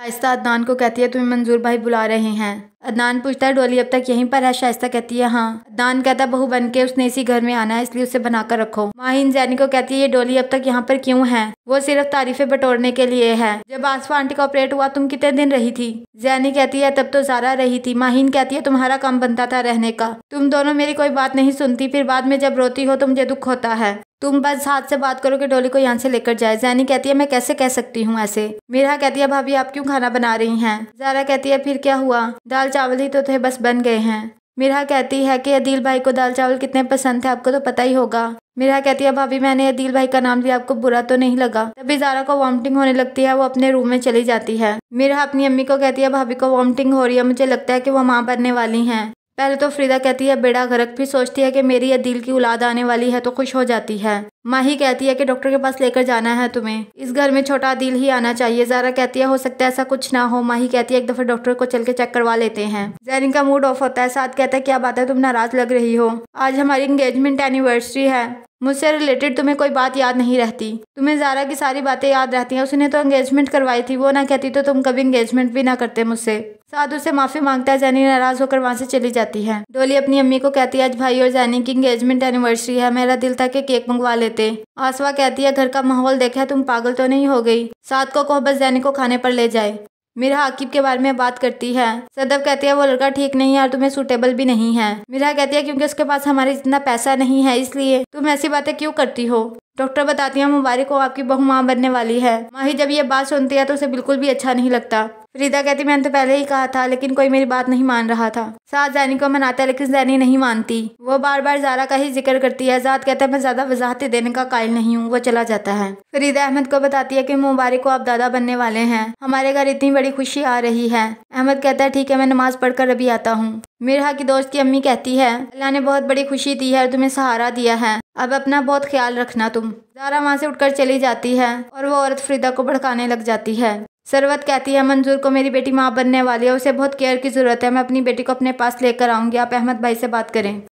शाइस्ता अदनान को कहती है तुम्हें मंजूर भाई बुला रहे हैं। अदनान पूछता है डोली अब तक यहीं पर है? शाइस्ता कहती है हाँ। अदनान कहता है बहू बन के उसने इसी घर में आना है इसलिए उसे बनाकर रखो। माहिन जैनी को कहती है ये डोली अब तक यहाँ पर क्यों है? वो सिर्फ तारीफें बटोरने के लिए है। जब आसफा आंटी का ऑपरेट हुआ तुम कितने दिन रही थी? जैनी कहती है तब तो ज़ारा रही थी। माहिन कहती है तुम्हारा काम बनता था रहने का, तुम दोनों मेरी कोई बात नहीं सुनती, फिर बाद में जब रोती हो तो मुझे दुख होता है। तुम बस हाथ से बात करो कि डोली को यहाँ से लेकर जाए। जैनी कहती है मैं कैसे कह सकती हूँ ऐसे। मीरा कहती है भाभी आप क्यों खाना बना रही हैं? ज़ारा कहती है फिर क्या हुआ, दाल चावल ही तो थे बस बन गए हैं। मीरा कहती है कि अदील भाई को दाल चावल कितने पसंद थे आपको तो पता ही होगा। मीरा कहती है भाभी मैंने अदील भाई का नाम लिया आपको बुरा तो नहीं लगा? तभी ज़ारा को वॉमिटिंग होने लगती है, वो अपने रूम में चली जाती है। मीरा अपनी अम्मी को कहती है भाभी को वॉमिटिंग हो रही है, मुझे लगता है कि वो माँ बनने वाली हैं। पहले तो फरीदा कहती है बेड़ा गर्क, फिर सोचती है कि मेरी अदील की औलाद आने वाली है तो खुश हो जाती है। माही कहती है कि डॉक्टर के पास लेकर जाना है तुम्हें, इस घर में छोटा अदील ही आना चाहिए। ज़ारा कहती है हो सकता है ऐसा कुछ ना हो। माही कहती है एक दफ़ा डॉक्टर को चल के चेक करवा लेते हैं। जैनी का मूड ऑफ होता है। साथ कहता है क्या बात है तुम नाराज लग रही हो, आज हमारी एंगेजमेंट एनिवर्सरी है, मुझसे रिलेटेड तुम्हें कोई बात याद नहीं रहती? तुम्हें ज़ारा की सारी बातें याद रहती हैं, उसने तो एंगेजमेंट करवाई थी, वो ना कहती तो तुम कभी एंगेजमेंट भी ना करते मुझसे। साथ उससे माफ़ी मांगता है। जैनी नाराज होकर वहाँ से चली जाती है। डोली अपनी अम्मी को कहती है आज भाई और जैनी की एंगेजमेंट एनिवर्सरी है, मेरा दिल था कि केक मंगवा लेते। आसवा कहती है घर का माहौल देखा तुम पागल तो नहीं हो गई? साथ को कहो बस जैनी को खाने पर ले जाए। मीरा आकिब के बारे में बात करती है। सदफ कहती है वो लड़का ठीक नहीं है और तुम्हें सूटेबल भी नहीं है। मीरा कहती है क्योंकि उसके पास हमारे इतना पैसा नहीं है इसलिए। तुम ऐसी बातें क्यों करती हो? डॉक्टर बताती है मुबारक हो आपकी बहू माँ बनने वाली है। माही जब ये बात सुनती है तो उसे बिल्कुल भी अच्छा नहीं लगता। फरीदा कहती मैंने तो पहले ही कहा था लेकिन कोई मेरी बात नहीं मान रहा था। साथ जैनी को मनाता है लेकिन जैनी नहीं मानती, वो बार बार ज़ारा का ही जिक्र करती है। ज़ात कहता है मैं ज़्यादा वजाहतें देने का कायल नहीं हूँ, वो चला जाता है। फरीदा अहमद को बताती है कि मुबारक को आप दादा बनने वाले हैं, हमारे घर इतनी बड़ी खुशी आ रही है। अहमद कहता है ठीक है मैं नमाज पढ़कर अभी आता हूँ। मीरा की दोस्त की अम्मी कहती है अल्लाह ने बहुत बड़ी खुशी दी है और तुम्हें सहारा दिया है, अब अपना बहुत ख्याल रखना तुम। ज़ारा वहाँ से उठकर चली जाती है और वो औरत फरीदा को भड़काने लग जाती है। सरवत कहती है मंजूर को मेरी बेटी माँ बनने वाली है, उसे बहुत केयर की ज़रूरत है, मैं अपनी बेटी को अपने पास लेकर आऊँगी, आप अहमद भाई से बात करें।